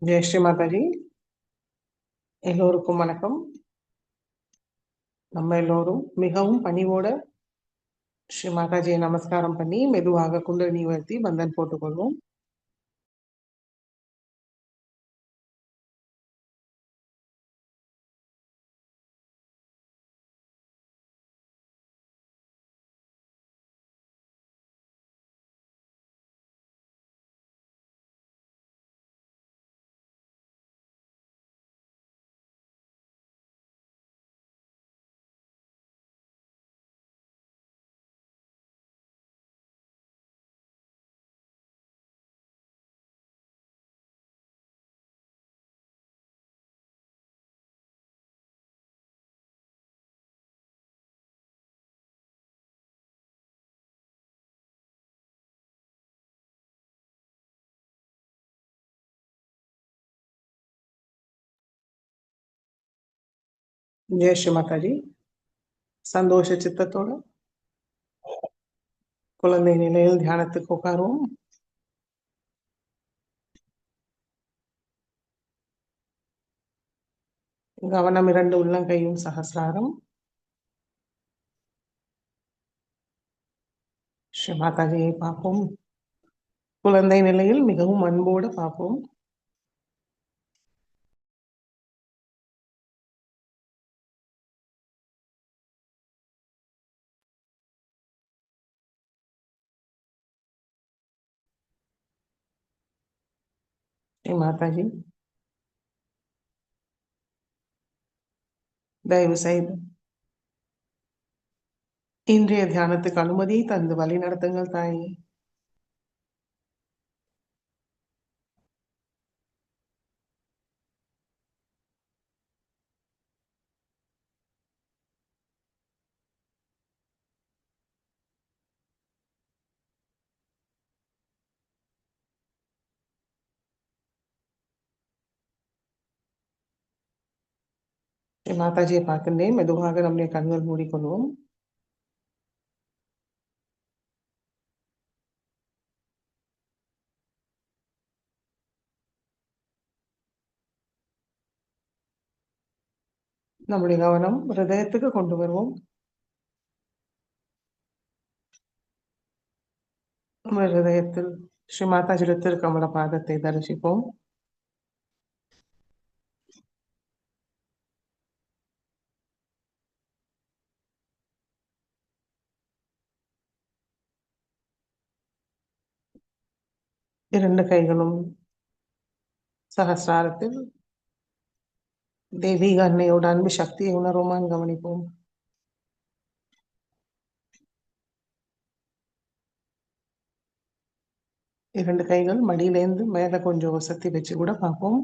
ஜெய் ஸ்ரீ மாதாஜி. எல்லோருக்கும் வணக்கம். நம்ம எல்லோரும் மிகவும் பணிவோட ஸ்ரீ மாதாஜியை நமஸ்காரம் பண்ணி மெதுவாக குண்டலினி உயர்த்தி பந்தன் போட்டுக்கொள்வோம். ஜெய் ஸ்ரீ மாதாஜி. சந்தோஷ சித்தத்தோட குழந்தை நிலையில் தியானத்துக்கு உட்காருவோம். கவனம் 2 உள்ளங்கையும் சகசிராரம். ஸ்ரீ மாதாஜியை பார்ப்போம். குழந்தை நிலையில் மிகவும் அன்போடு பார்ப்போம். ஸ்ரீ மாதாஜி, தயவு செய்து இன்றைய தியானத்துக்கு அனுமதி தந்து வழி நடத்துங்கள் தாயே. ஸ்ரீ மாதாஜியை பார்க்கின்றேன். மெதுவாக நம்முடைய கண்கள் மூடிக்கொள்வோம். நம்முடைய கவனம் ஹிருதயத்துக்கு கொண்டு வருவோம். நம்ம ஹிருதயத்தில் ஸ்ரீ மாதாஜியுடைய திருக்கமல பாதத்தை தரிசிப்போம். இரண்டு கைகளும் சகசிராரத்தில் தெய்வீக அன்னையோட அன்பு சக்தியை உணர்வுமான் கவனிப்போம். இரண்டு கைகள் மடியிலேந்து மேல கொஞ்சம் வசதி வச்சு கூட பார்ப்போம்.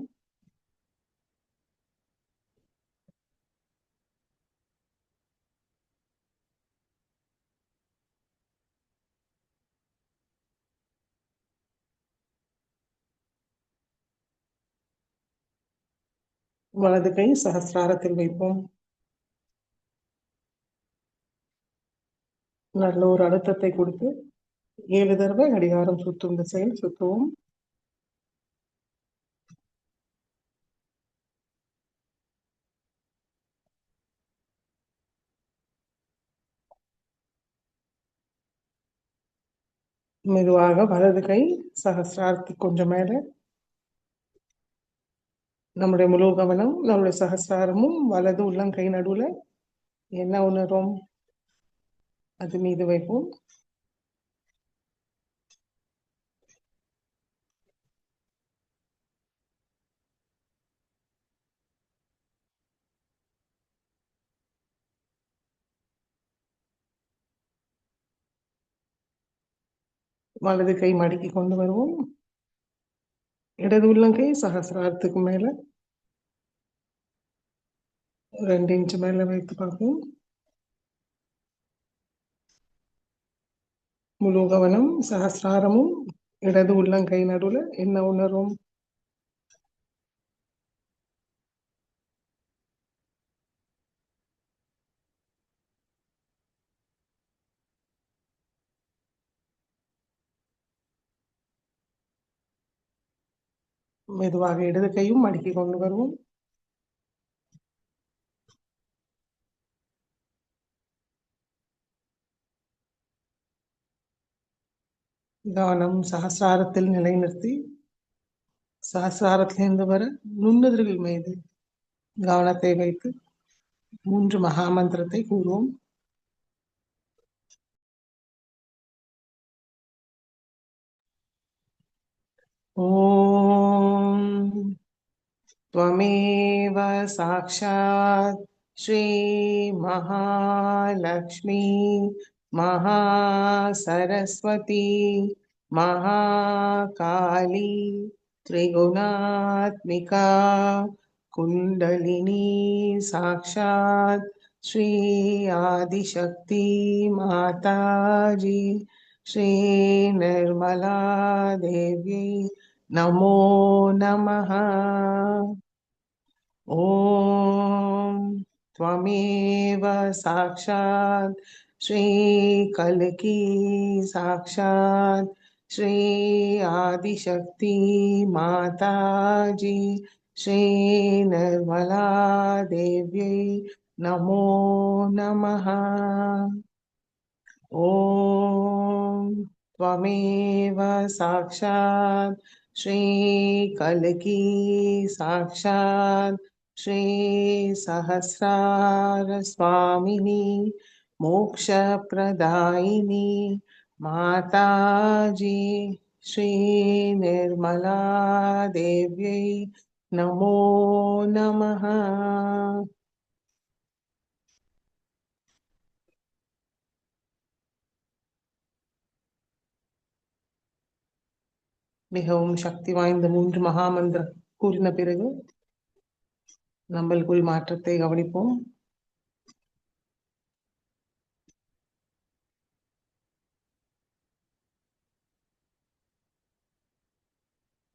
வலது கை சகசிராரத்தில் வைப்போம். நல்ல ஒரு அழுத்தத்தை கொடுத்து 7 தடவை கடிகாரம் சுற்றும் திசையில் சுற்றுவோம். மெதுவாக வலது கை சகசிராரத்துக்கு கொஞ்சம் மேல. நம்முடைய முழு கவனம் நம்முடைய சகசிராரமும் வலது உள்ளங்கை நடுவுல என்ன உணர்வோம் அது மீது வைப்போம். வலது கை மடக்கி கொண்டு வருவோம். இடது உள்ளங்கை சகசிராரத்துக்கு மேல 2 இன்ச் மேல வைத்து பார்ப்போம். முழு கவனம் சகசிராரமும் இடது உள்ளங்கை நடுவுல என்ன உணர்வும் மெதுவாக இடது கையும் மடக்கி கொண்டு வருவோம். கவனம் சகசிராரத்தில் நிலைநிறுத்தி சகசிராரத்திலிருந்து வர நுண்ணுதிர்கள் மீது கவனத்தை வைத்து 3 மகாமந்திரத்தை கூறுவோம். ஓம் त्वमेव साक्षात् श्री महालक्ष्मी महासरस्वती महाकाली त्रिगुणात्मिका कुण्डलिनी साक्षात् श्री आदिशक्ति माताजी श्री निर्मला देवी नमो नमः। ॐ त्वमेव साक्षात् श्री कल्की साक्षात् श्री आदिशक्ति माताजी श्री निर्मला देव्यै नमो नमः। ॐ त्वमेव साक्षात् श्री कल्की साक्षात् श्री सहस्रार स्वामिनी मोक्षप्रदायिनी माताजी श्री निर्मला देव्यै नमो नमः। மிகவும் சக்தி வாய்ந்த 3 மகாமந்திரம் கூறின பிறகு நம்மளுக்குள் மாற்றத்தை கவனிப்போம்.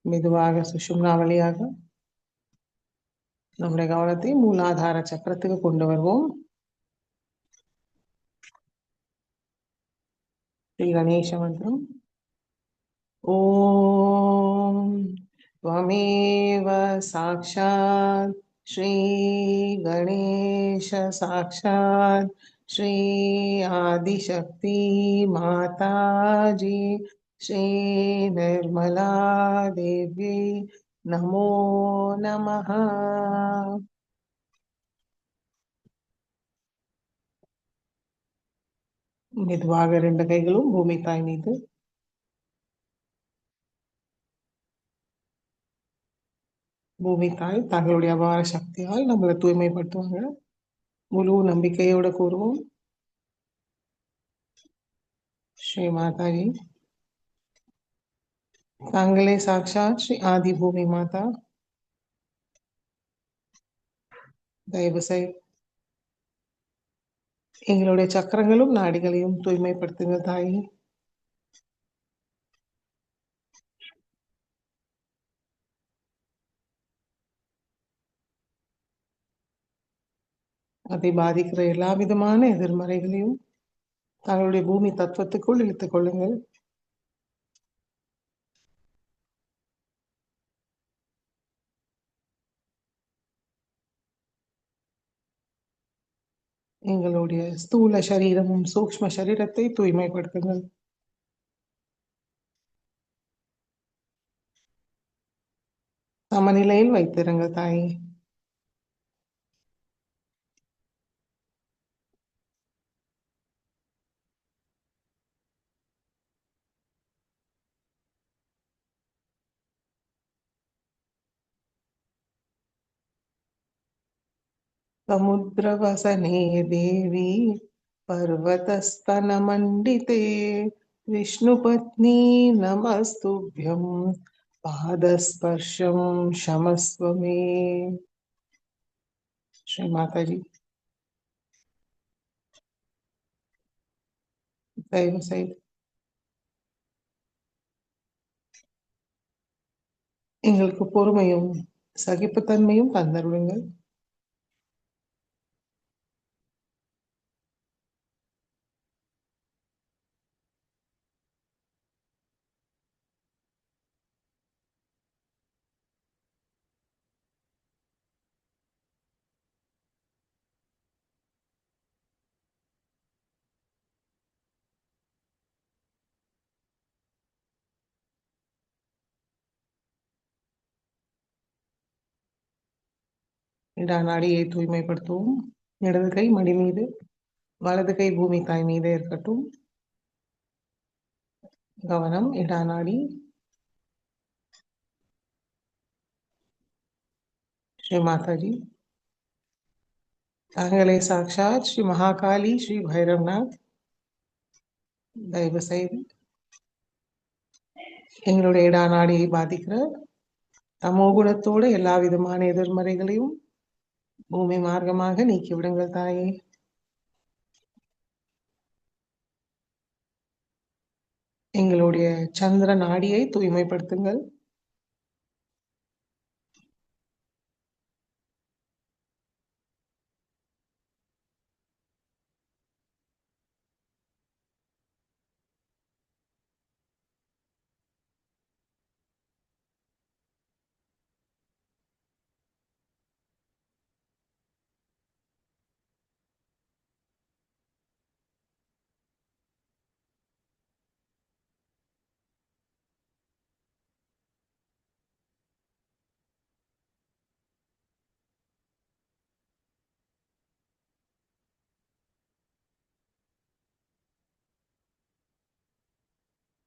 மெதுவாக சுஷும்னா வழியாக நம்முடைய கவனத்தை மூலாதார சக்கரத்துக்கு கொண்டு வருவோம். ஸ்ரீ கணேச மந்திரம். ஓம் त्वमेव साक्षात् श्री गणेश साक्षात् श्री आदिशक्ति माताजी श्री निर्मला देवी नमो नमः। மெதுவாக 2 கைகளும் பூமி தாய் மீது. பூமி தாய் தங்களுடைய அபார சக்தியால் நம்மளை தூய்மைப்படுத்துவாங்க. முழு நம்பிக்கையோட கூறுவோம். ஸ்ரீ மாதாஜி தாங்களே சாட்சாத் ஸ்ரீ ஆதி பூமி மாதா. தயவு செய்து எங்களுடைய சக்கரங்களும் நாடிகளையும் தூய்மைப்படுத்துங்க தாயி. அதை பாதிக்கிற எல்லா விதமான எதிர்மறைகளையும் தங்களுடைய பூமி தத்துவத்துக்குள் இழுத்துக் கொள்ளுங்கள். எங்களுடைய ஸ்தூல சரீரமும் சூக்ஷ்ம சரீரத்தை தூய்மைப்படுத்துங்கள். சமநிலையில் வைத்திருங்க தாயி. समुद्रवसने देवी पर्वतस्तनमण्डिते विष्णुपत्नी नमस्तुभ्यं पादस्पर्शं क्षमस्व मे। श्री माताजी தயவு செய்து எங்களுக்கு பொறுமையும் சகிப்புத்தன்மையும் தந்தருளுங்கள். இடா நாடியை தூய்மைப்படுத்துவோம். இடது கை மடி மீது, வலது கை பூமி தாய் மீது இருக்கட்டும். கவனம் இடா நாடி. ஸ்ரீ மாதாஜி. தாங்களே சாட்சாத் ஸ்ரீ மகாகாளி ஸ்ரீ பைரவ்நாத் தயவு செய்து எங்களுடைய இடா நாடியை பாதிக்கிற தமோகுணத்தோடு எல்லா விதமான எதிர்மறைகளையும் பூமி மார்க்கமாக நீக்கிவிடுங்கள் தாயே. எங்களுடைய சந்திர நாடியை தூய்மைப்படுத்துங்கள்.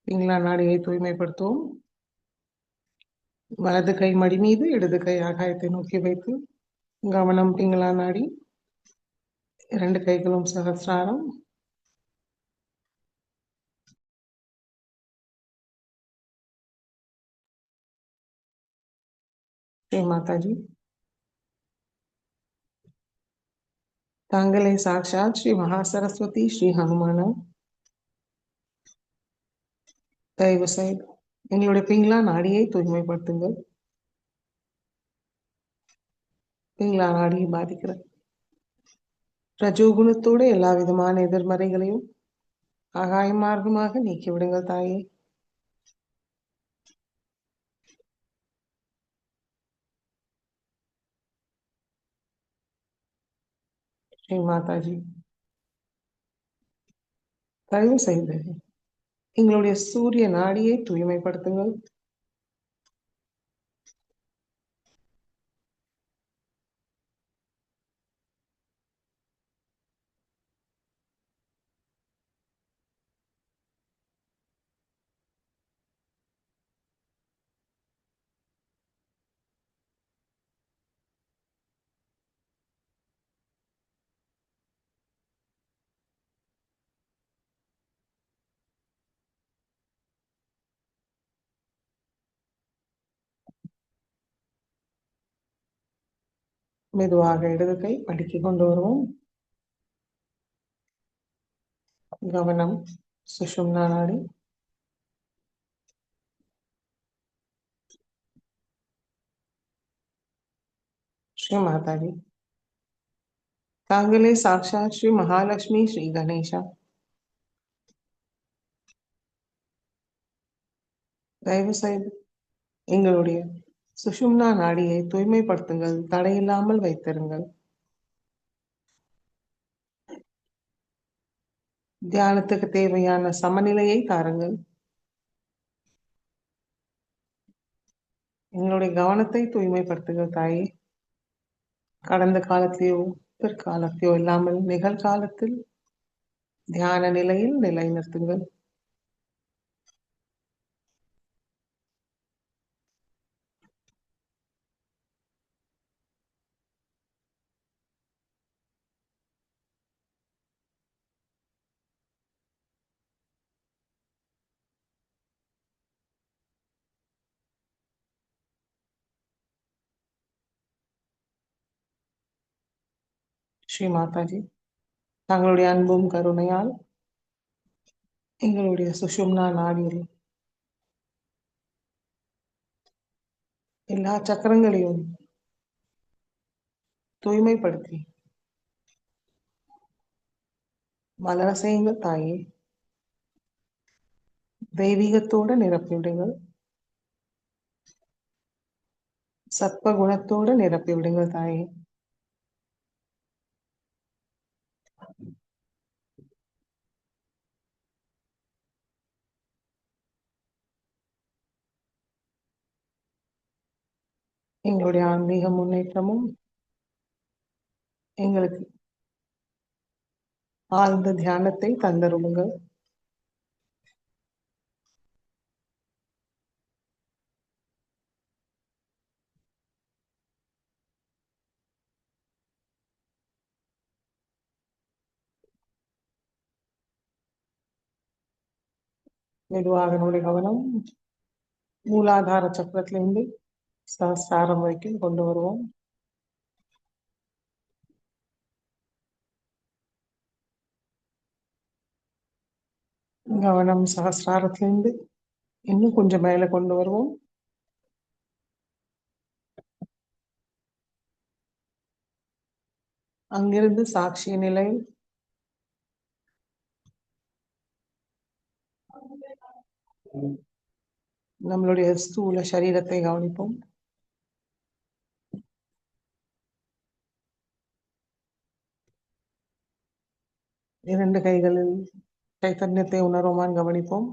பிங்களா நாடியை தூய்மைப்படுத்துவோம். வலது கை மடி மீது, இடது கை ஆகாயத்தை நோக்கி வைத்து கவனம் பிங்களா நாடி. இரண்டு கைகளும் சகசிராரம். ஸ்ரீ மாதாஜி. தாங்களே சாட்சாத் ஸ்ரீ மகா சரஸ்வதி ஸ்ரீ ஹனுமான தயவு செய்து எங்களுடைய பிங்களா நாடியை தூய்மைப்படுத்துங்கள். பிங்களா நாடியை பாதிக்கிற ரஜோகுணத்தோடு எல்லா விதமான எதிர்மறைகளையும் ஆகாய மார்க்கமாக நீக்கிவிடுங்கள் தாயே. ஸ்ரீ மாதாஜி. தயவு செய்து எங்களுடைய சூரிய நாடியை தூய்மைப்படுத்துங்கள். மெதுவாக இடது கை அடுக்கி கொண்டு வருவோம். கவனம் சுஷும்னா நாடி. ஸ்ரீ மாதாஜி. தாங்களே சாட்சாத் ஸ்ரீ மகாலட்சுமி ஸ்ரீ கணேஷா தயவு செய்து எங்களுடைய சுஷும்னா நாடியை தூய்மைப்படுத்துங்கள். தடையில்லாமல் வைத்திருங்கள். தியானத்துக்கு தேவையான சமநிலையை தாருங்கள். எங்களுடைய கவனத்தை தூய்மைப்படுத்துங்கள் தாயே. கடந்த காலத்திலேயோ பிற்காலத்திலோ இல்லாமல் நிகழ்காலத்தில் தியான நிலையில் நிலைநிறுத்துங்கள். ஸ்ரீ மாதாஜி. தங்களுடைய அன்பும் கருணையால் எங்களுடைய சுஷும்னா நாடியில் எல்லா சக்கரங்களையும் தூய்மைப்படுத்தி மலர செய்யுங்கள் தாயே. தெய்வீகத்தோடு நிரப்பிவிடுங்கள். சத்வ குணத்தோடு நிரப்பிவிடுங்கள் தாயே. எங்களுடைய ஆன்மீக முன்னேற்றமும் எங்களுக்கு ஆழ்ந்த தியானத்தை தந்தருளுங்கள். மெதுவாக நம்முடைய கவனம் மூலாதார சக்கரத்திலிருந்து சஹஸ்ராரம் வரைக்கும் கொண்டு வருவோம். கவனம் சஹஸ்ராரத்திலிருந்து இன்னும் கொஞ்சம் மேல கொண்டு வருவோம். அங்கிருந்து சாட்சிய நிலை, நம்மளுடைய ஸ்தூல சரீரத்தை கவனிப்போம். இரண்டு கைகளில் சைத்தன்யத்தை உணர்வோமான் கவனிப்போம்.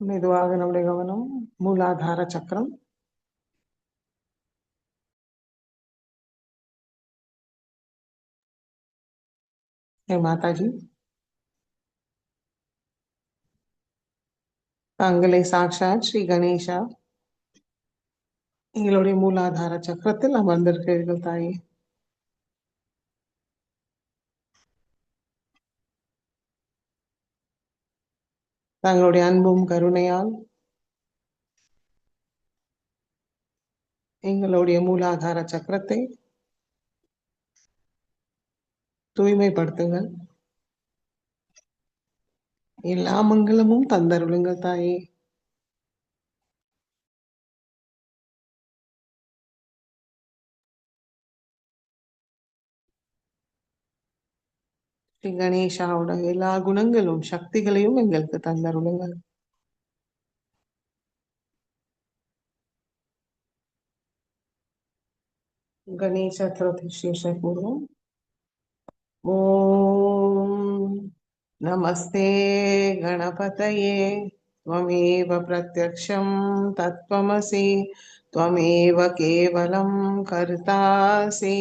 மெதுவாக நம்முடைய கவனம் மூலாதார சக்கரம், மாதாஜி தாங்களே சாக்ஷாத் ஸ்ரீ கணேஷா எங்களுடைய மூலாதார சக்கரத்தில் அமர்ந்திருக்கிறீர்கள் தாயே. தங்களுடைய அன்பும் கருணையால் எங்களுடைய மூலாதார சக்கரத்தை தூய்மைப்படுத்துங்கள். எல்லா மங்களமும் தந்தருளுங்கள் தாயே. ஸ்ரீ கணேஷாவோட எல்லா குணங்களும் சக்திகளையும் எங்களுக்கு தந்தருளுங்கள். गणेश चतुर्थी शीर्षक पूर्वम ओम नमस्ते गणपतये त्वमेव प्रत्यक्षं तत्त्वमसि त्वमेव केवलं कर्तासि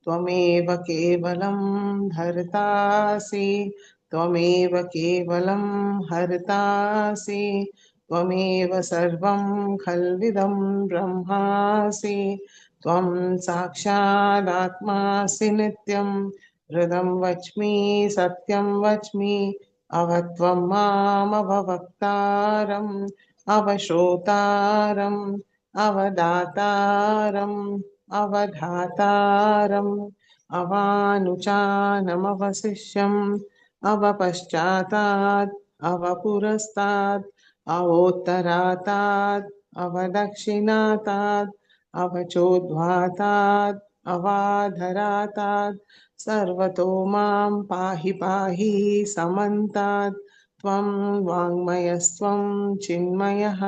त्वमेव केवलं धर्तासि त्वमेव केवलं हर्तासि त्वमेव सर्वं खल्विदं ब्रह्मासि त्वं साक्षादात्मासि नित्यं हृदं वच्मि सत्यं वच्मि अवत्वं मामवक्तारम् अवश्रोतारम् अवदातारम् अवधातारम् अवानुचानमवशिष्यम् अवपश्चातात् अवपुरस्तात् अवोत्तरातात् अवदक्षिणातात् अवचोद्ध्वातात् अवाधरातात् सर्वतो मां पाहि पाहि समन्तात् त्वं वाङ्मयस्त्वं चिन्मयः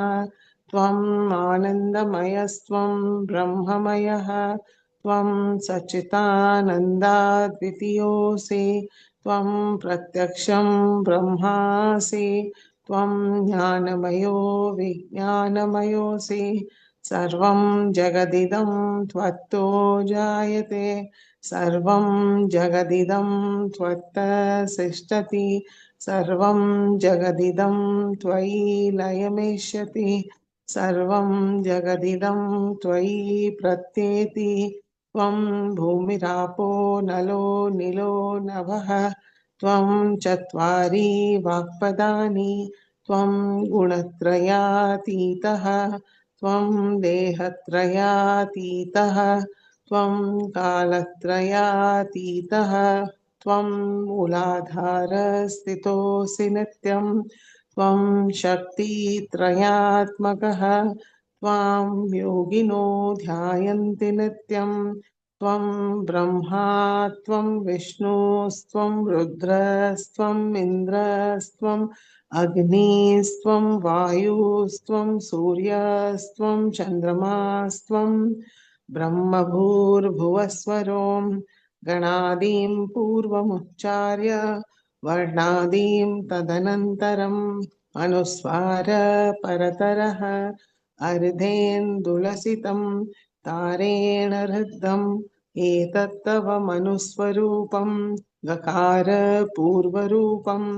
त्वम् आनन्दमयस्त्वं ब्रह्ममयः त्वं सच्चिदानन्दाद्वितीयोऽसि त्वं प्रत्यक्षं ब्रह्मासि त्वं ज्ञानमयो विज्ञानमयोऽसि सर्वं जगदिदं त्वत्तो जायते सर्वं जगदिदं त्वत्तः तिष्ठति सर्वं जगदिदं त्वयि लयमेष्यति सर्वं जगदिदं त्वयि प्रत्येति त्वं भूमिरापो नलो निलो नभः त्वं चत्वारि वाक्पदानि त्वं गुणत्रयातीतः त्वं देहत्रयातीतः त्वं कालत्रयातीतः त्वं मूलाधारस्थितोऽसि नित्यं त्वं शक्तित्रयात्मकः त्वां योगिनो ध्यायन्ति नित्यं त्वं ब्रह्मा त्वं विष्णुस्त्वं रुद्रस्त्वम् इन्द्रस्त्वम् अग्निस्त्वं वायुस्त्वं सूर्यस्त्वं चन्द्रमास्त्वं ब्रह्मभूर्भुवस्वरों गणादीं पूर्वमुच्चार्य वर्णादीं तदनन्तरम् अनुस्वार परतरः अर्धेन्दुलसितं तारेण हृद्यम् एतत्तव मनुस्वरूपं गकार पूर्वरूपम्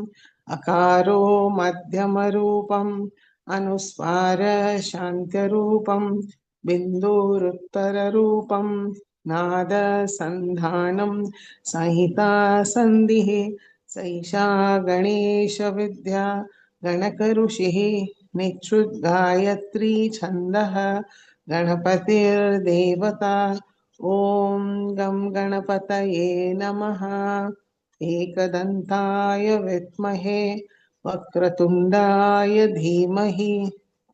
अकारो मध्यमरूपम् अनुस्वार शान्त्यरूपम् बिन्दुरुत्तररूपम् नाद संधानं संहिता संधिः सैषा गणेश विद्या गणक ऋषिः निच्छुद्गायत्री छन्दः गणपतिर्देवता ॐ गं गणपतये नमः एकदन्ताय विद्महे वक्रतुण्डाय धीमहि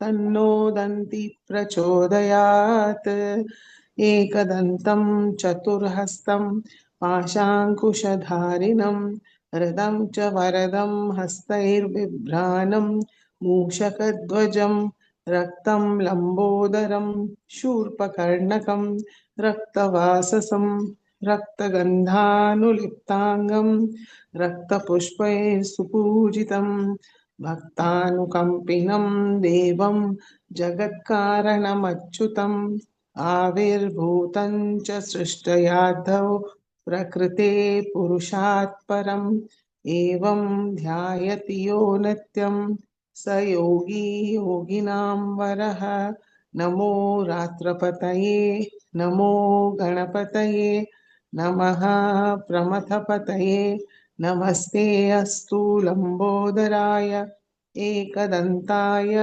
तन्नो दन्ति प्रचोदयात् एकदन्तं चतुर्हस्तं पाशाङ्कुशधारिणं हृदं च वरदं हस्तैर्बिभ्राणं मूषकध्वजं रक्तं लम्बोदरं शूर्पकर्णकं रक्तवाससं रक्तगन्धानुलिप्ताङ्गं रक्तपुष्पैः सुपूजितं भक्तानुकम्पिनं देवं जगत्कारणमच्युतम् आविर्भूतं च सृष्टयाद्धौ प्रकृते पुरुषात् परम् एवं ध्यायति यो नित्यं स योगी योगिनां वरः नमो रात्रपतये नमो गणपतये नमः प्रमथपतये नमस्ते अस्तु लम्बोदराय एकदन्ताय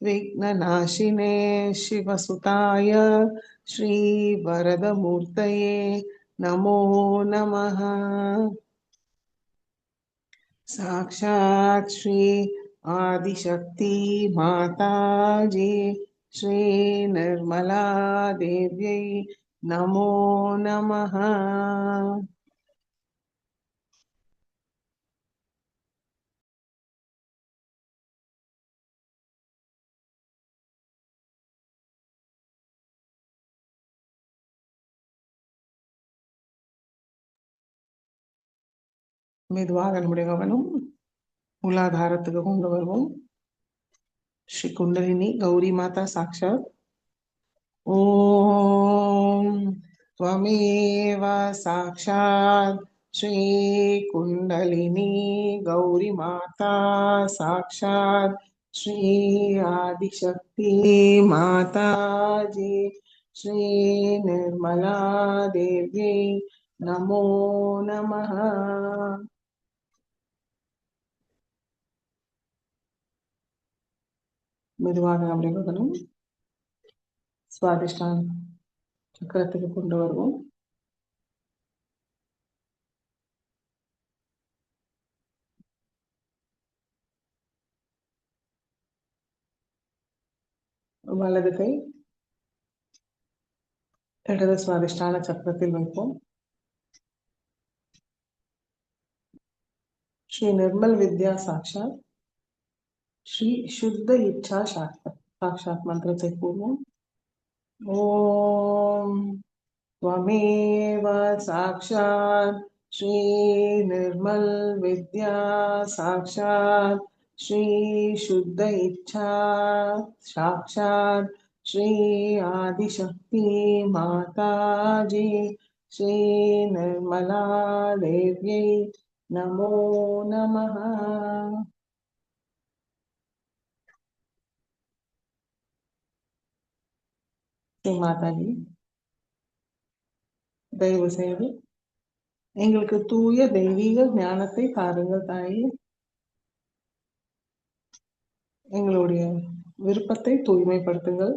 विघ्ननाशिने शिवसुताय श्रीवरदमूर्तये नमो नमः साक्षात् श्री आदिशक्ति माताजी श्री निर्मला देव्यै नमो नमः மெதுவாக நம்முடைய கவனம் மூலாதாரத்துக்கு கொண்டு வருவோம் ஸ்ரீ குண்டலினி கௌரி மாதா சாக்ஷாத் ॐ त्वमेव साक्षात् श्रीकुण्डलिनी गौरीमाता साक्षात् श्री आदिशक्ति माताजी श्री निर्मला देव्यै नमो नमः மெதுவாக நம்முடைய கவனம் சுவாதிஷ்டான சக்கரத்துக்கு கொண்டு வருவோம் வலது கை இடது சுவாதிஷ்டான சக்கரத்தில் வைப்போம் श्री निर्मल विद्या साक्षात श्री शुद्ध इच्छा साक्षात मंत्र से पूर्व ओम त्वमेव साक्षात श्री निर्मल विद्या साक्षात श्री शुद्ध इच्छा साक्षात श्री आदिशक्ति माताजी श्री निर्मला देव्यै नमो नमः श्री माताजी தயவு செய்து எங்களுக்கு தூய தெய்வீக ஞானத்தை தாருங்கள் தாயே எங்களுடைய விருப்பத்தை தூய்மைப்படுத்துங்கள்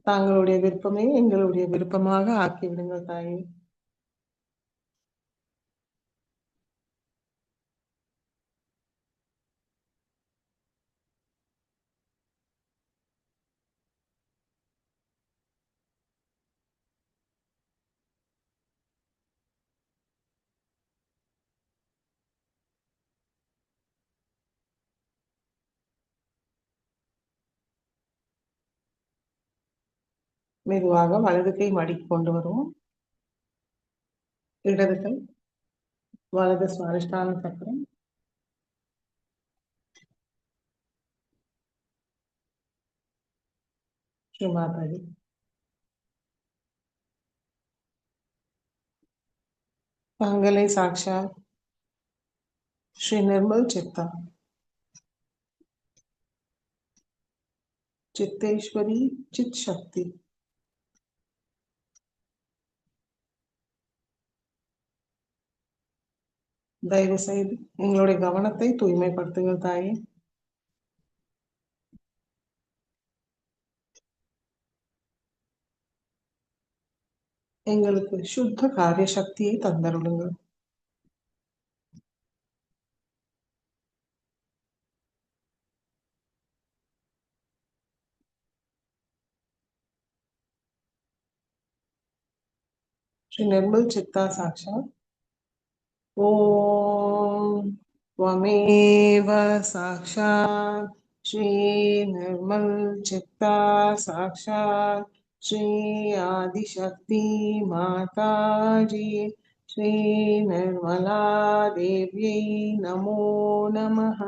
தாங்களுடைய விருப்பமே எங்களுடைய விருப்பமாக ஆக்கிவிடுங்கள் தாயே மெதுவாக வலது கை மடிக்கு கொண்டு வருவோம். இடது கை வலது சுவாதிஷ்டான சக்கரம், ஸ்ரீ மாதாஜி. தாங்களே சாக்ஷாத் ஸ்ரீ நிர்மல் சித்தா சித்தேஸ்வரி சித் சக்தி. தயவு செய்து எங்களுடைய கவனத்தை தூய்மைப்படுத்துங்கள் தாயே. எங்களுக்கு சுத்த காரிய சக்தியை தந்தருளுங்கள். ஸ்ரீ நிர்மல் சித்தா சாக்ஷாத். ஓம் त्वमेव साक्षात् श्री निर्मल चित्ता साक्षात् श्री आदिशक्ति माताजी श्री निर्मला देव्यै नमो नमः.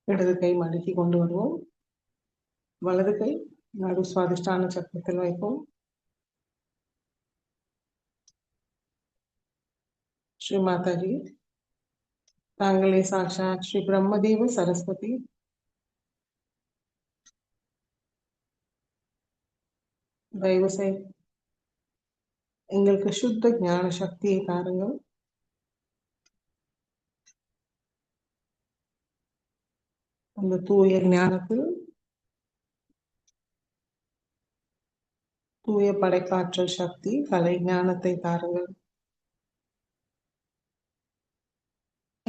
இடது கை மடக்கி கொண்டு வருவோம். வலது கை நடு சுவாதிஷ்டான சக்கரத்தில் வைப்போம். ஸ்ரீ மாதாஜி. தாங்களே சாக்ஷாத் ஸ்ரீ பிரம்மதேவ சரஸ்வதி. தயவு செய்து எங்களுக்கு சுத்த ஞான சக்தியை தாருங்கள். அந்த தூய ஞானத்தில் தூய படைப்பாற்றல் சக்தி கலை ஞானத்தை தாருங்கள்.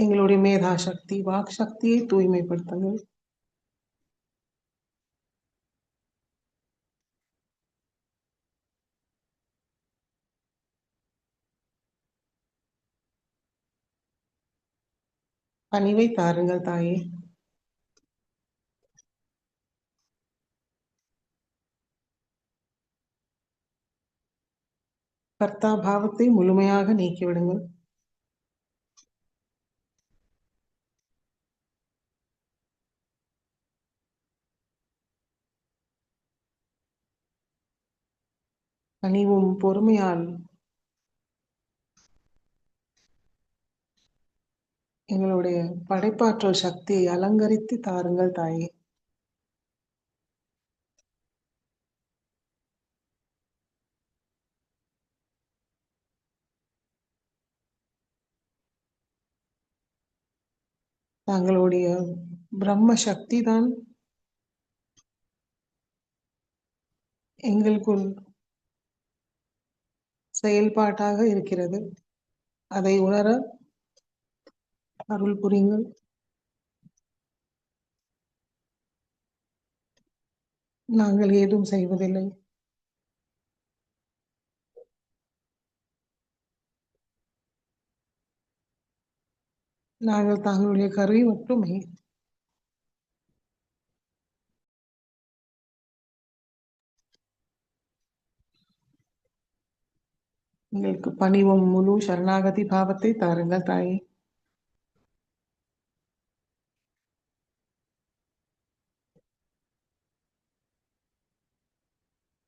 எங்களுடைய மேதா சக்தி வாக் சக்தியை தூய்மைப்படுத்துங்கள். பணிவை தாருங்கள் தாயே. கர்த்தா பாவத்தை முழுமையாக நீக்கிவிடுங்கள். பணிவும் பொறுமையால் எங்களுடைய படைப்பாற்றல் சக்தியை அலங்கரித்து தாருங்கள் தாயே. தங்களுடைய பிரம்ம சக்தி தான் எங்களுக்குள் செயல்பாட்டாக இருக்கிறது. அதை உணர அருள் புரியுங்கள். நாங்கள் ஏதும் செய்வதில்லை. நாங்கள் தாங்களுடைய கருவி மட்டுமே. எங்களுக்கு பணிவும் முழு சரணாகதி பாவத்தை தாருங்கள் தாயே.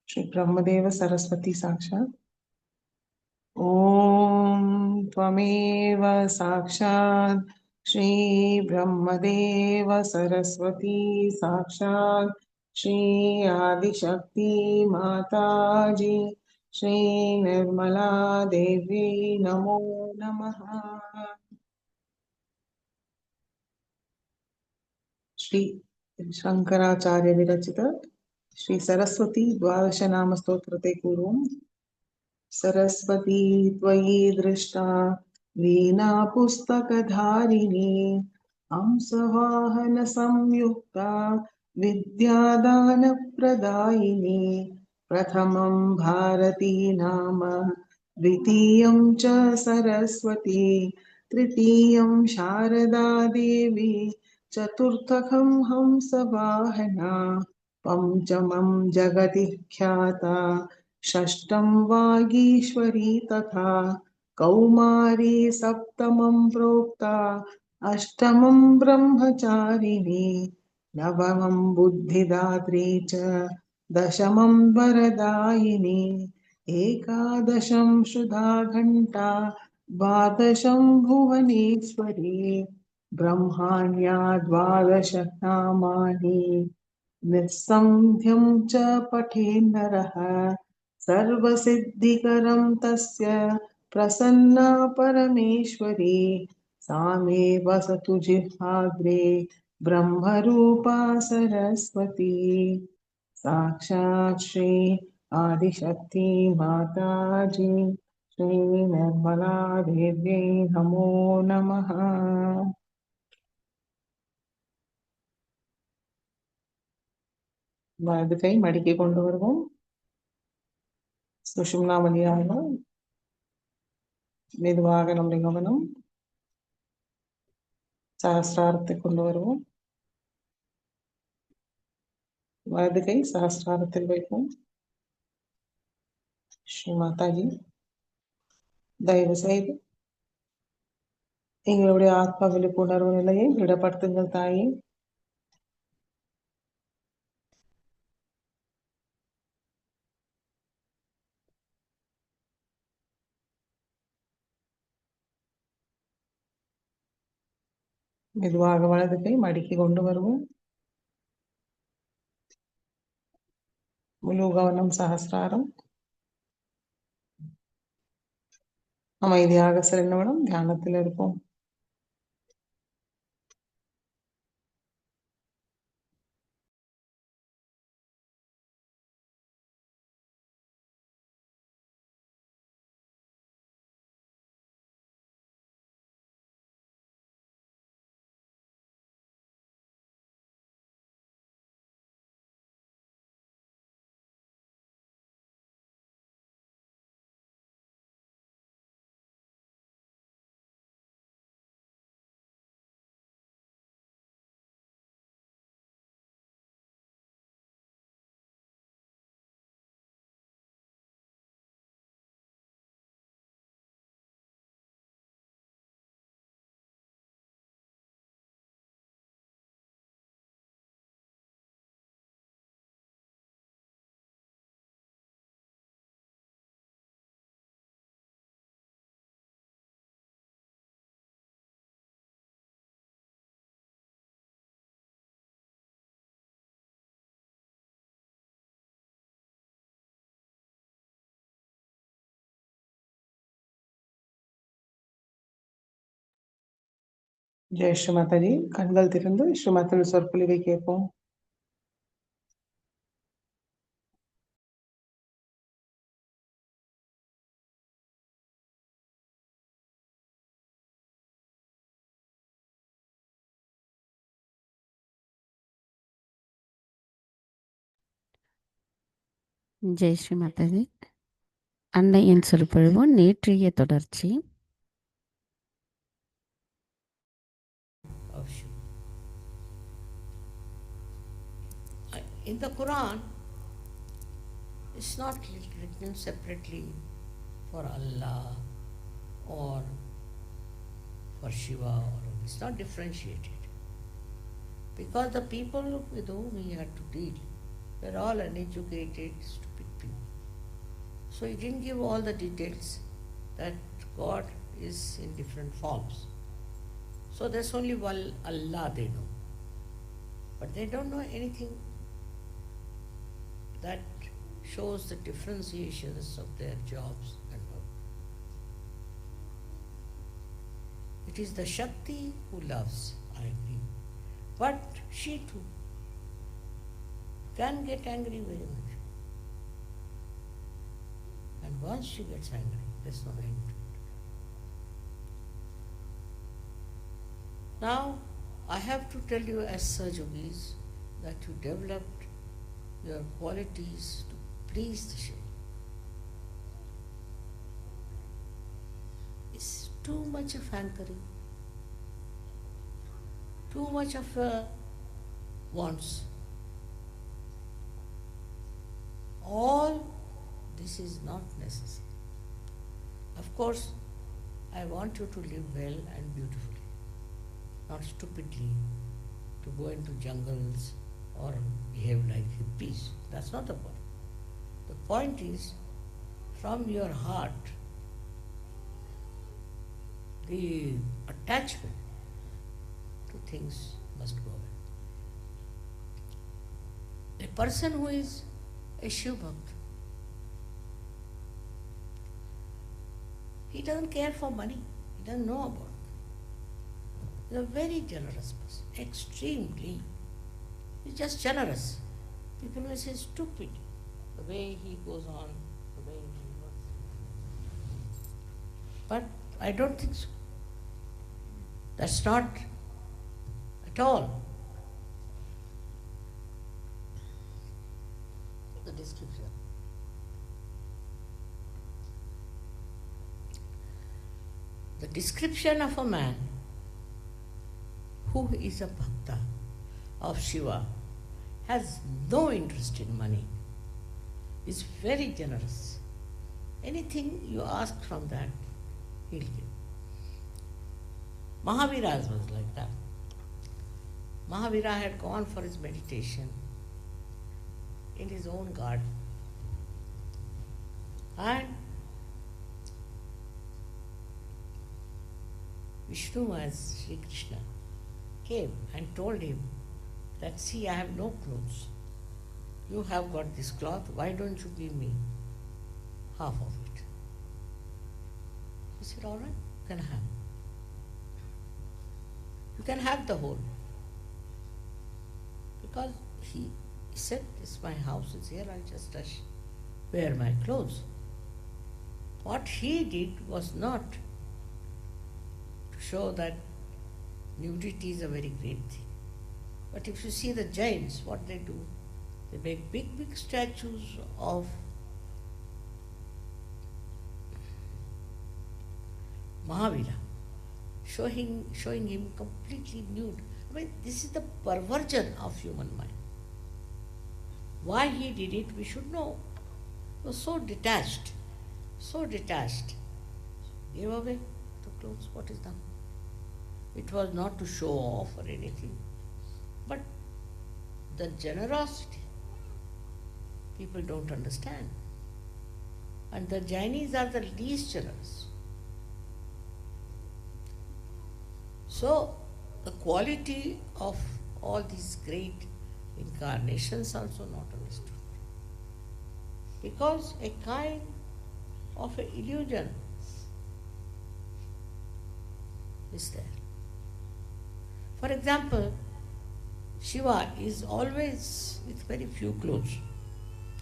ஸ்ரீ பிரம்மதேவ சரஸ்வதி சாக்ஷாத். ஓம் त्वमेव साक्षात् श्री ब्रह्मदेव सरस्वती साक्षात् श्री आदिशक्ति माताजी श्री निर्मला देवी नमो नमः. श्री शंकराचार्य विरचित श्री सरस्वती द्वादश नाम स्तोत्रते पूर्वम् सरस्वती त्वयि दृष्टा वीणा पुस्तकधारिणी हंसवाहन संयुक्ता विद्यादानप्रदायिनी प्रथमं भारती नाम द्वितीयं च सरस्वती तृतीयं शारदा देवी चतुर्थकं हंसवाहना पंचमं जगति ख्याता षष्ठं वागीश्वरी तथा कौमारी सप्तमं प्रोक्ता अष्टमं ब्रह्मचारिणी नवमं बुद्धिदात्री च दशमं वरदायिनी एकादशं सुधा घण्टा द्वादशं भुवनेश्वरी ब्रह्माण्या द्वादश नामानि निस्सन्ध्यं च पठेन्नरः सर्वसिद्धिकरं तस्य प्रसन्ना परमेश्वरी सा मे वसतु जिह्वाग्रे ब्रह्मरूपा सरस्वती साक्षात् श्री आदिशक्ति माताजी श्री निर्मला देव्यै नमो नमः. வலது கை மடிக்கை கொண்டு வருவோம். சுஷும்னா வழியாக மெதுவாக நம்முடைய கவனம் சஹஸ்ராரத்தை கொண்டு வருவோம். வலது கை சஹஸ்ராரத்தில் வைப்போம். ஸ்ரீ மாதாஜி, தயவு செய்து எங்களுடைய ஆத்ம விழிப்புணர்வு நிலையை திடப்படுத்துங்கள் தாயே. மெதுவாக வலது கை மடிக்கை கொண்டு வருவோம். முழு கவனம் சஹஸ்ராரம். அமைதியாக சில நிமிடம் தியானத்தில் இருப்போம். ஜெய் ஸ்ரீ மாதாஜி. கண்கள் திறந்து ஸ்ரீமத்தில் சொற்பொழிவை கேட்போம். ஜெய் ஸ்ரீ மாதாஜி. அன்னையின் சொற்பொழிவு நேற்றைய தொடர்ச்சி. In the Quran, it's not written separately for Allah or for Shiva, or it's not differentiated. Because the people with whom we had to deal were all uneducated, stupid people. So he didn't give all the details that God is in different forms. So there's only one Allah they know. But they don't know anything that shows the differentiations of their jobs and work. It is the Shakti who loves, I agree. But she too can get angry very much. And once she gets angry, there's no end to it. Now, I have to tell you as Sahajyogis that you developed your qualities to please the Shiva. It's too much of hankering, too much of wants. All this is not necessary. Of course, I want you to live well and beautifully, not stupidly, to go into jungles or behave like hippies. That's not the point. The point is, from your heart, the attachment to things must go away. A person who is a Shiv Bhakt, he doesn't care for money. He doesn't know about it. He's a very generous person, extremely. He's just generous. People will say stupid, the way he goes on, the way he works. But I don't think so. That's not at all the description. The description of a man who is a bhakta of Shiva has no interest in money, is very generous. Anything you ask from that, he'll give. Mahavira was like that. Mahavira had gone for his meditation in his own garden. And Vishnu, as Sri Krishna, came and told him that, see, I have no clothes. You have got this cloth, why don't you give me half of it? He said, all right, you can have. You can have the whole. Because he said, this my house is here, I'll just wear my clothes. What he did was not to show that nudity is a very great thing. But if you see the Jains, what they do, they make big, big statues of Mahavira, showing him completely nude. I mean, this is the perversion of human mind. Why he did it, we should know. He was so detached, so detached. Gave away the clothes, what is done? It was not to show off or anything, but the generosity, people don't understand. And the Jainis are the least generous. So, the quality of all these great incarnations also not understood. Because a kind of an illusion is there. For example, Shiva is always with very few clothes.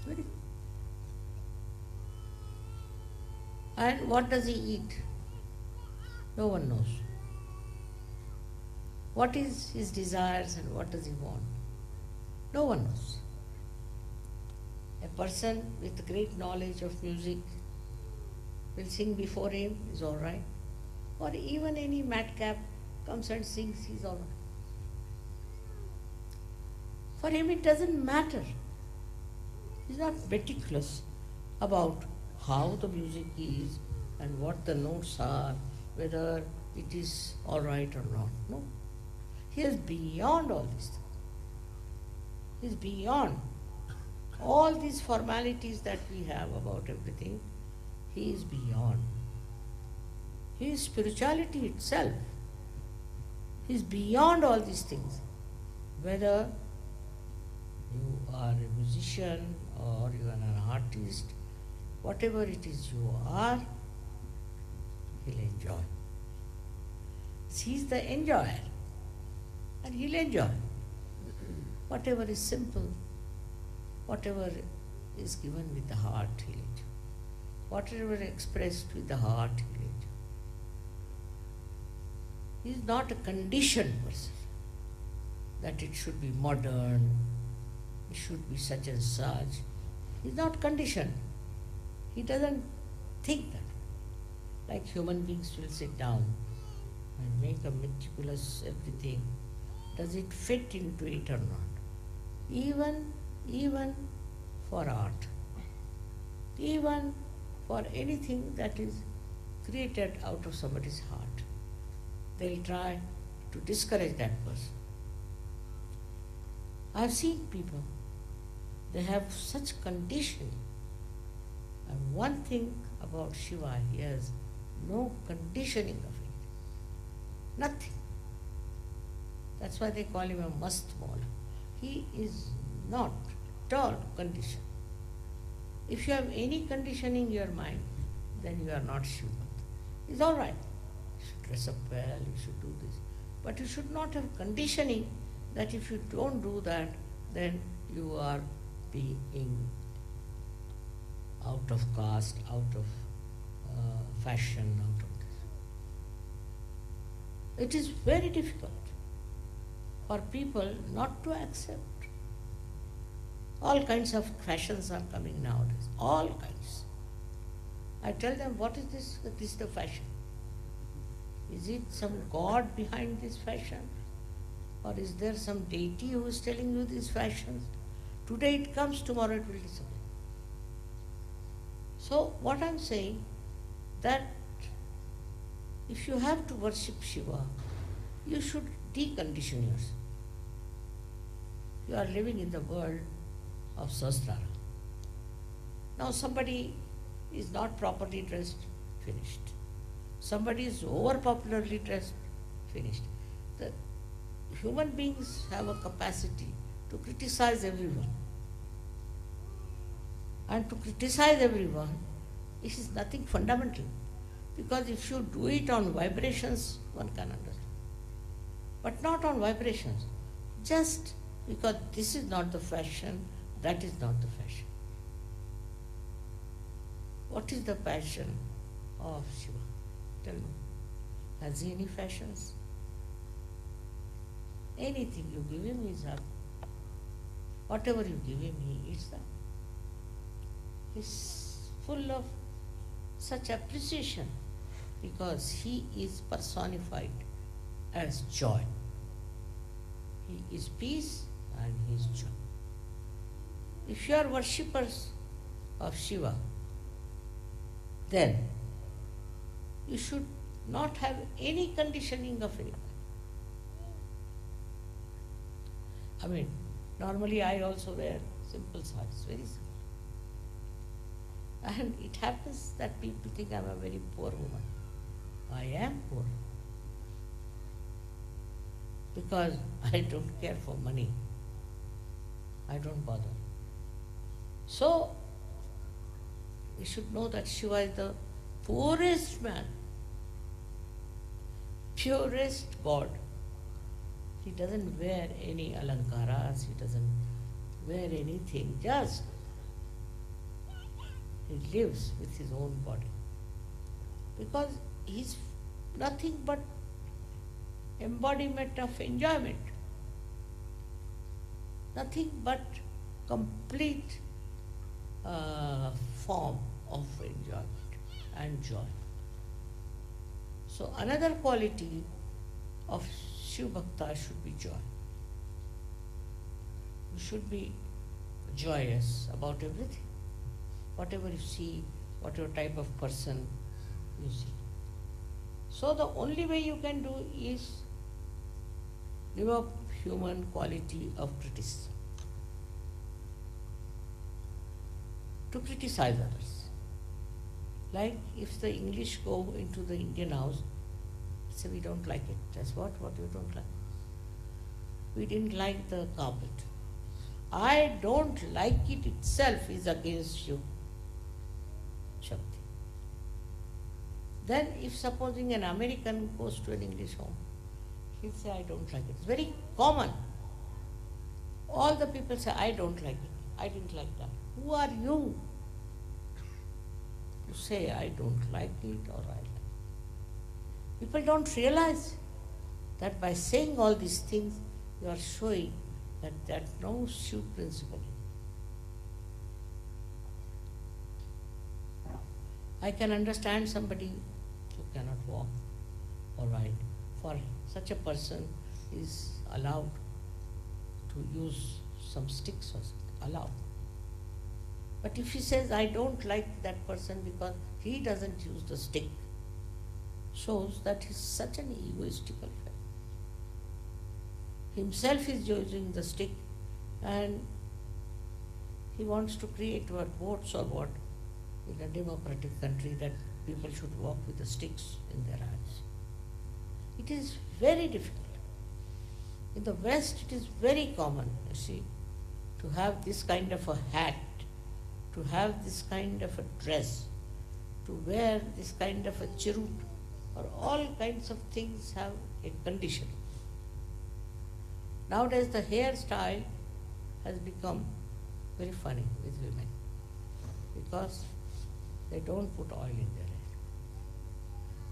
Very. And what does he eat? No one knows. What is his desires and what does he want? No one knows. A person with great knowledge of music will sing before him, is all right. Or even any madcap comes and sings, he's all right. For him it doesn't matter. He's not meticulous about how the music is and what the notes are, whether it is all right or not. No. He is beyond all these things. He is beyond all these formalities that we have about everything. He is beyond. He is spirituality itself. He is beyond all these things. Whether you are a musician or you are an artist, whatever it is you are, he'll enjoy. He's the enjoyer. And he'll enjoy. Whatever is simple, whatever is given with the heart, he'll enjoy. whatever expressed with the heart, he let you. He is not a conditioned person, that it should be modern, it should be such and such. He is not conditioned. He doesn't think that. Like human beings will sit down and make a meticulous everything. Does it fit into it or not? Even for art, even for anything that is created out of somebody's heart, they'll try to discourage that person. I've seen people, they have such conditioning. And one thing about Shiva, he has no conditioning of it. Nothing. That's why they call him a mast mala. He is not at all conditioned. If you have any conditioning in your mind, then you are not Shiva. It's all right. You should dress up well, you should do this. But you should not have conditioning that if you don't do that, then you are being out of caste, out of fashion, out of this. It is very difficult for people not to accept. All kinds of fashions are coming nowadays, all kinds. I tell them, what is this? This is the fashion. Is it some god behind this fashion? Or is there some deity who is telling you these fashions? Today it comes, tomorrow it will disappear. So what I'm saying, that if you have to worship Shiva, you should decondition yourself. You are living in the world of Sahasrara. Now somebody is not properly dressed, finished. Somebody is over popularly dressed, finished. The human beings have a capacity to criticize everyone. And to criticize everyone, this is nothing fundamental. Because if you do it on vibrations, one can understand. But not on vibrations. Just because this is not the fashion, that is not the fashion. What is the passion of Shiva? Tell me. Has he any fashions? Anything you give him, he is happy. Whatever you give him, he eats that. He's full of such appreciation because he is personified as joy. He is peace and he is joy. If you are worshippers of Shiva, then you should not have any conditioning of any kind. I mean, normally I also wear simple sarees, very simple. And it happens that people think I'm a very poor woman. I am poor. Because I don't care for money. I don't bother. So, you should know that Shiva is the poorest man, purest God. He doesn't wear any alankaras, he doesn't wear anything, just he lives with his own body. Because he's nothing but embodiment of enjoyment. Nothing but complete form of enjoyment and joy. So another quality of Shiv Bhakta should be joy. You should be joyous about everything. Whatever you see, whatever type of person you see. So the only way you can do is give up human quality of criticism. To criticize others. Like if the English go into the Indian house, say we don't like it. That's what you don't like. We didn't like the carpet. I don't like it itself is against you. Shakti. Then if supposing an American goes to an English home, he'll say, I don't like it. It's very common. All the people say, I don't like it. I didn't like that. Who are you to say, I don't like it or I like it. People don't realize that by saying all these things, you are showing that there is no shoe principle. I can understand somebody who cannot walk or ride. For such a person is allowed to use some sticks or something, allowed. But if he says, I don't like that person because he doesn't use the stick, shows that he's such an egoistical fellow. Himself is using the stick and he wants to create what votes or what in a democratic country that people should walk with the sticks in their hands. It is very difficult. In the West, it is very common, you see, to have this kind of a hat, to have this kind of a dress, to wear this kind of a chirut, or all kinds of things have a condition. Nowadays, the hairstyle has become very funny with women because they don't put oil in their hair.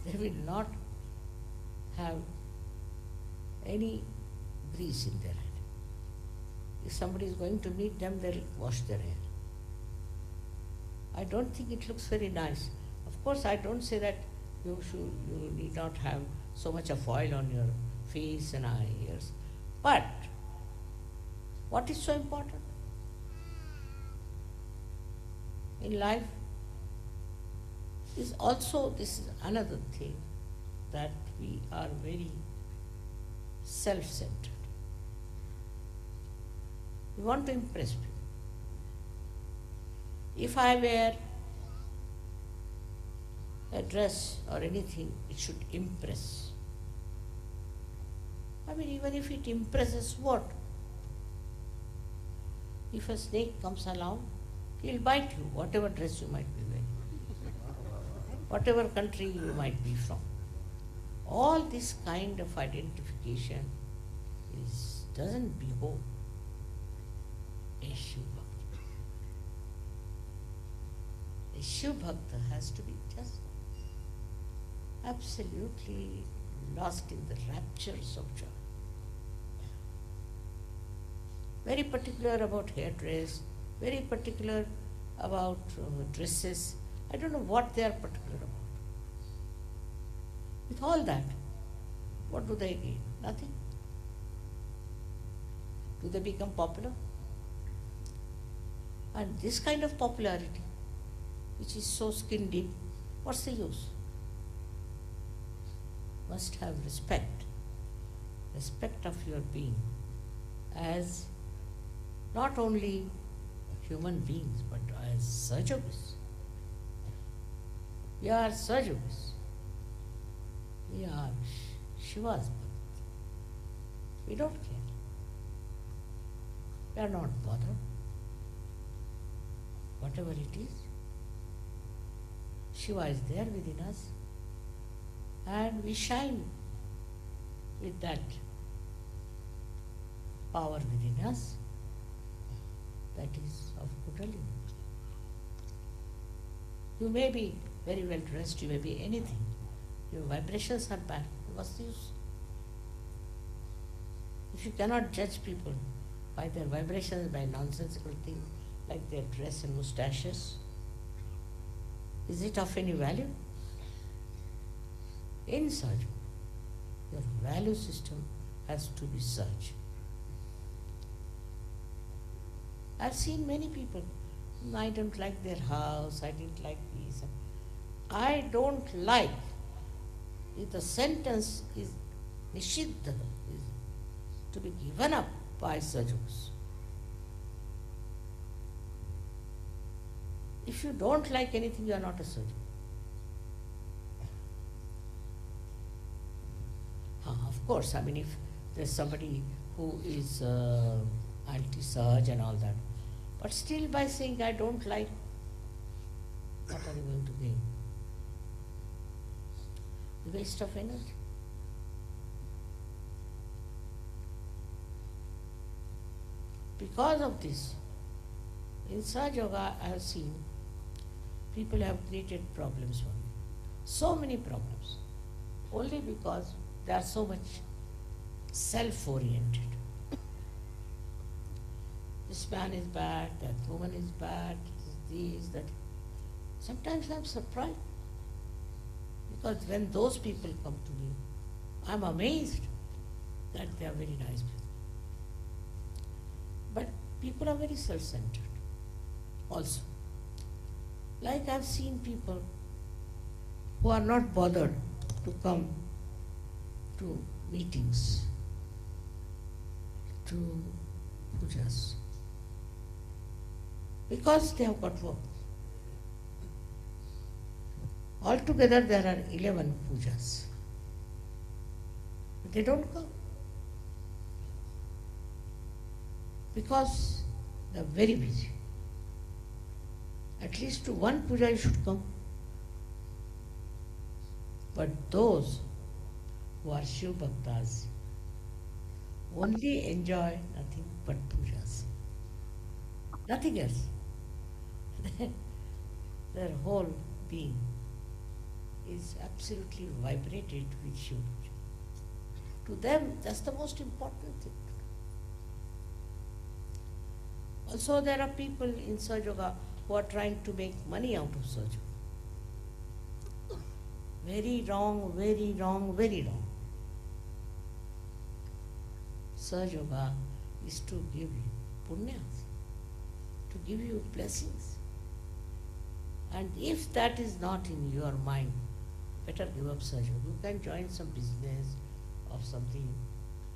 They will not have any grease in their head. If somebody is going to meet them, they'll wash their hair. I don't think it looks very nice. Of course, I don't say that you need not have so much of oil on your face and ears. But what is so important in life is also, this is another thing, that we are very self-centered. We want to impress people. If I wear a dress or anything, it should impress. I mean, even if it impresses what? If a snake comes along, he'll bite you, whatever dress you might be wearing, whatever country you might be from. All this kind of identification doesn't behold a Shiv Bhakta. A Shiv Bhakta has to be just absolutely lost in the raptures of joy. Very particular about hairdress, very particular about dresses. I don't know what they are particular about. With all that, what do they gain? Nothing. Do they become popular? And this kind of popularity, which is so skin deep, what's the use? Must have respect of your being as not only human beings, but as Sahajyogis. We are Sahajyogis. We are Shiva's Bhakt. We don't care. We are not bothered. Whatever it is, Shiva is there within us, and we shine with that power within us that is of Kundalini. You may be very well dressed, you may be anything. Your vibrations are bad. What's the use? If you cannot judge people by their vibrations, by nonsensical things like their dress and moustaches, is it of any value? In Sahaj, your value system has to be Sahaj. I've seen many people, I don't like their house, I didn't like this. I don't like, if the sentence is Nishiddha, is to be given up by Sahajyogas. If you don't like anything, you are not a Sahajyogi. Of course, I mean, if there's somebody who is anti-Sahaj and all that, but still by saying I don't like, what are you going to gain? The waste of energy. Because of this, in Sahaj Yoga I have seen people have created problems for me. So many problems. Only because they are so much self-oriented. This man is bad, that woman is bad, this, that. Sometimes I'm surprised. Because when those people come to me, I'm amazed that they are very nice people. But people are very self-centered also. Like I've seen people who are not bothered to come to meetings, to pujas, because they have got work. Altogether there are 11 pujas. They don't come because they are very busy. At least to one puja you should come. But those who are Shiv Bhaktas only enjoy nothing but pujas. Nothing else. Their whole being is absolutely vibrated with Shiv Puja. To them, that's the most important thing. Also, there are people in Sahaja who are trying to make money out of Sahaja. Very wrong, very wrong, very wrong. Sahaja is to give you punyas, to give you blessings. And if that is not in your mind, better give up Sahaja. You can join some business of something,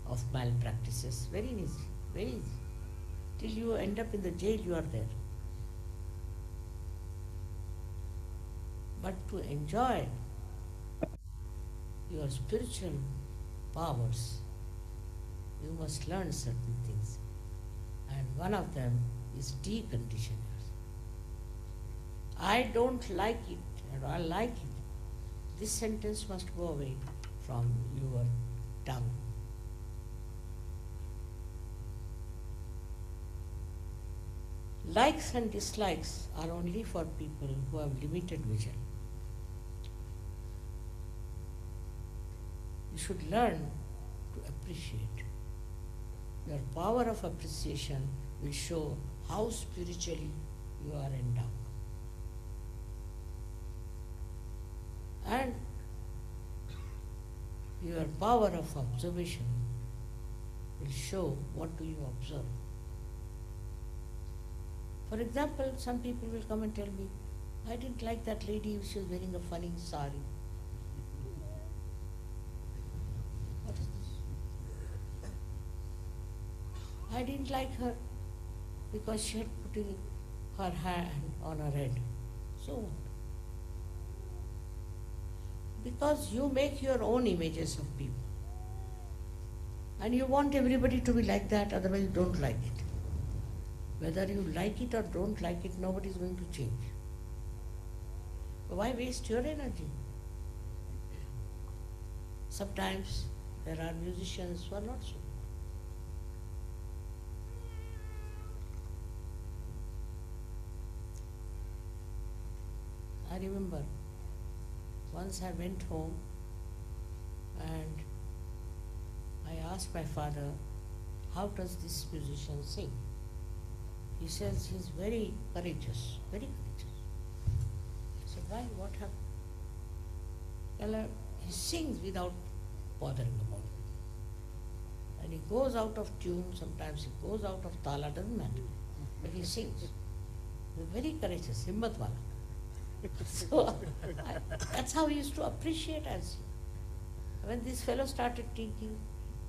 of malpractices. Very easy, very easy. Till you end up in the jail, you are there. But to enjoy your spiritual powers, you must learn certain things. And one of them is deconditioners. I don't like it, and I like it. This sentence must go away from your tongue. Likes and dislikes are only for people who have limited vision. You should learn to appreciate. Your power of appreciation will show how spiritually you are endowed. And your power of observation will show what do you observe. For example, some people will come and tell me, I didn't like that lady, she was wearing a funny sari. What is this? I didn't like her because she had put her hand on her head. So what? Because you make your own images of people. And you want everybody to be like that, otherwise you don't like it. Whether you like it or don't like it, nobody is going to change. Why waste your energy? Sometimes there are musicians who are not so. I remember once I went home and I asked my father, how does this musician sing? He says he's very courageous, very courageous. I said, why? What happened? Well, he sings without bothering about it. And he goes out of tune, sometimes he goes out of tala, doesn't matter. But he sings. He's very courageous, himmat wala. So that's how he used to appreciate and sing. When this fellow started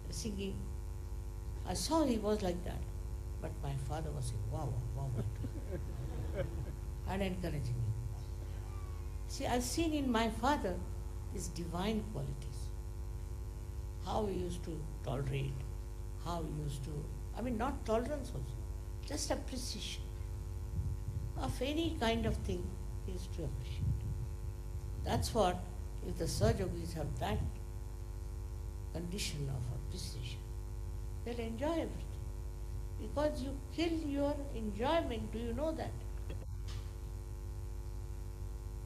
singing, I saw he was like that. But my father was saying, wow, wow, wow, and encouraging me. See, I've seen in my father his divine qualities. How he used to tolerate, how he used to, not tolerance also, just appreciation of any kind of thing he used to appreciate. That's what, if the Sahajogis have that condition of appreciation, they'll enjoy everything. Because you kill your enjoyment, do you know that?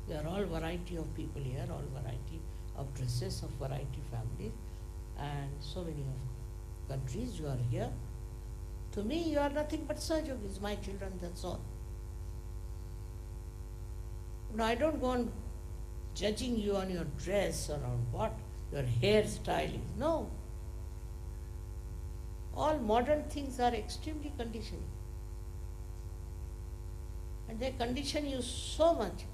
We are all variety of people here, all variety of dresses, of variety families, and so many of countries. You are here. To me, you are nothing but Sahajogis, my children, that's all. No, I don't go on judging you on your dress or on what your hairstyle is. No. All modern things are extremely conditioning. And they condition you so much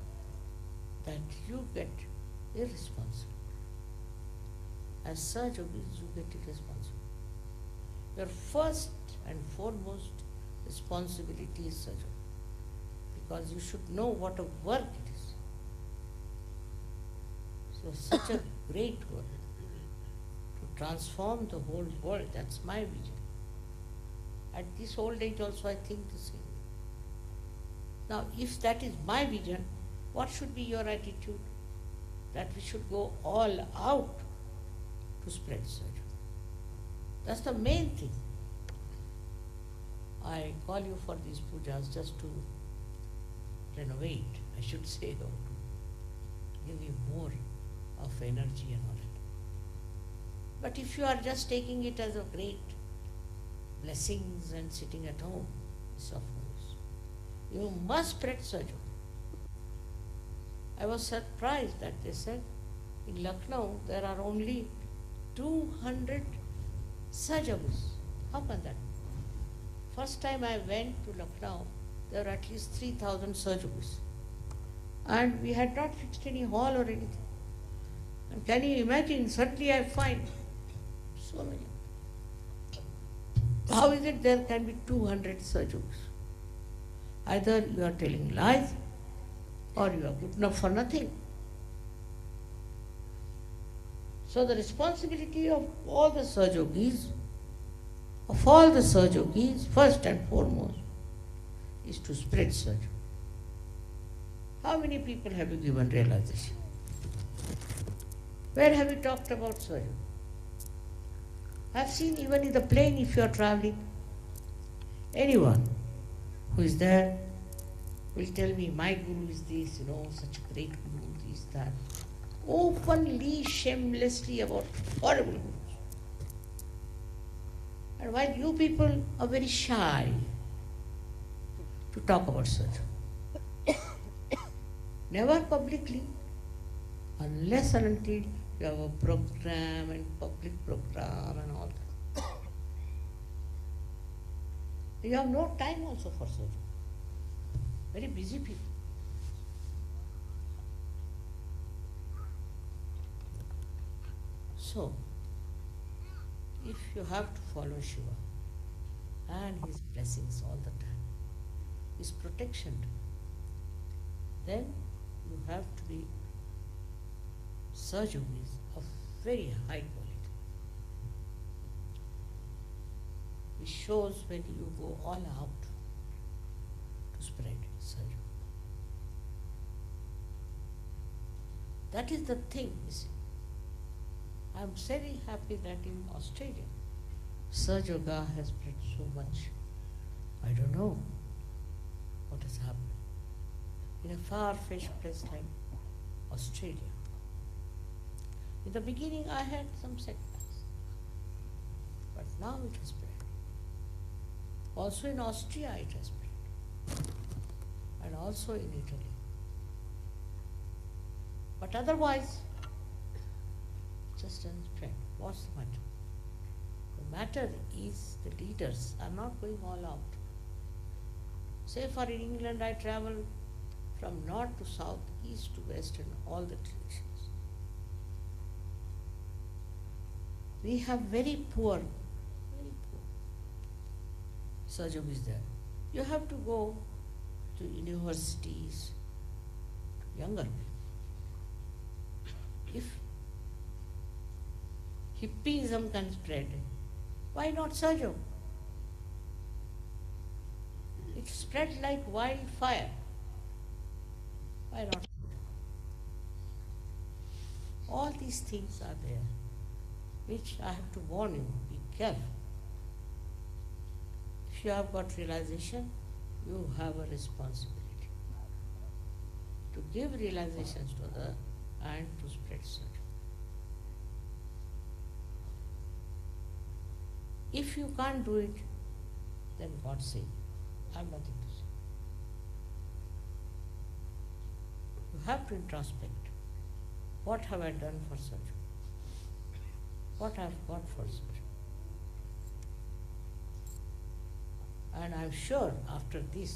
that you get irresponsible. As Sahajogis, you get irresponsible. Your first and foremost responsibility is Sahaja, because you should know what a work it is. So such a great work to transform the whole world. That's my vision. At this old age also I think the same. Now if that is my vision, what should be your attitude? That we should go all out to spread Sahaja. That's the main thing. I call you for these pujas just to renovate, I should say, or to give you more of energy and all that. But if you are just taking it as a great blessings and sitting at home, it's of no use. You must spread Sahaja. I was surprised that they said in Lucknow there are only 200 Sahajogis. How can that? First time I went to Lucknow, there were at least 3,000 Sahajogis. And we had not fixed any hall or anything. And can you imagine, suddenly I find so many. How is it there can be 200 Sahajogis? Either you are telling lies or you are good enough for nothing. So the responsibility of all the Sahajogis, first and foremost, is to spread Sahaja. How many people have you given realization? Where have you talked about Sahaja? I've seen even in the plane if you are traveling, anyone who is there will tell me, my guru is this, such a great guru, this, that. Openly, shamelessly about horrible gurus. And while you people are very shy to talk about Sahaja, never publicly, unless and until you have a program and public program and all that. You have no time also for Sahaja. Very busy people. So, if you have to follow Shiva and his blessings all the time, his protection, then you have to be Sahajogis of very high quality. It shows when you go all out to spread Sahaja. That is the thing, you see. I am very happy that in Australia, Sahaja Yoga has spread so much. I don't know what has happened. In a far-fetched place like Australia. In the beginning I had some setbacks, but now it has spread. Also in Austria it has spread, and also in Italy. But otherwise, just doesn't spread. What's the matter? The matter is the leaders are not going all out. Say for in England I travel from north to south, east to west in all the traditions. We have very poor Sahajogis there. You have to go to universities, to younger people. If hippism can spread, why not Sahaja? It spread like wildfire. Why not? All these things are there, which I have to warn you, be careful. If you have got realization, you have a responsibility to give realizations to others and to spread such. If you can't do it, then God save you. I have nothing to say. You have to introspect. What have I done for such? What I have got for such? And I am sure after this,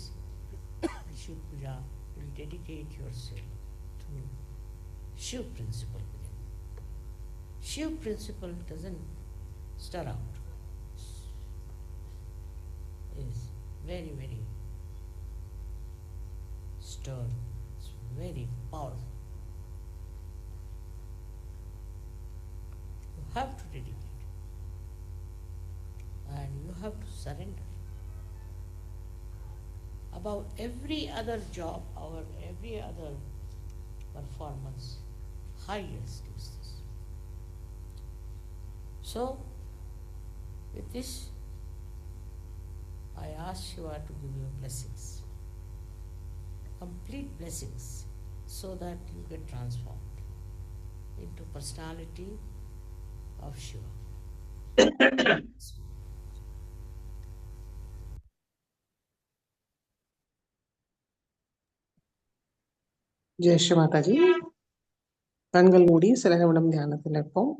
Shiv Puja will dedicate yourself to Shiv principle within. Shiv principle doesn't stir out. Is very, very stern. It's very powerful. You have to dedicate. And you have to surrender. Above every other job or every other performance, highest is this. So, with this, I ask Shiva to give you blessings, complete blessings, so that you get transformed into personality of Shiva. Jai Sri Mataji. கண்கள் மூடி சில நிமிடம் தியானத்தில் இருப்போம்.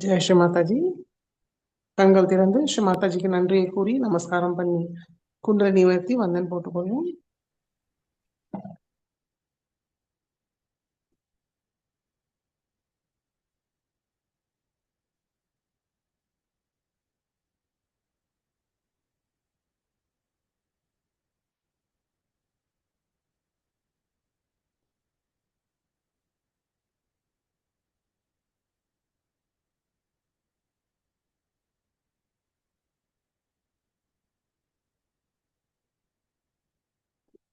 ஜெய் ஸ்ரீ மாதாஜி. கண்கள் திறந்து ஸ்ரீ மாதாஜிக்கு நன்றியை கூறி நமஸ்காரம் பண்ணி குண்டலினி நிவர்த்தி வந்தன் போட்டுக்கொள்வோம்.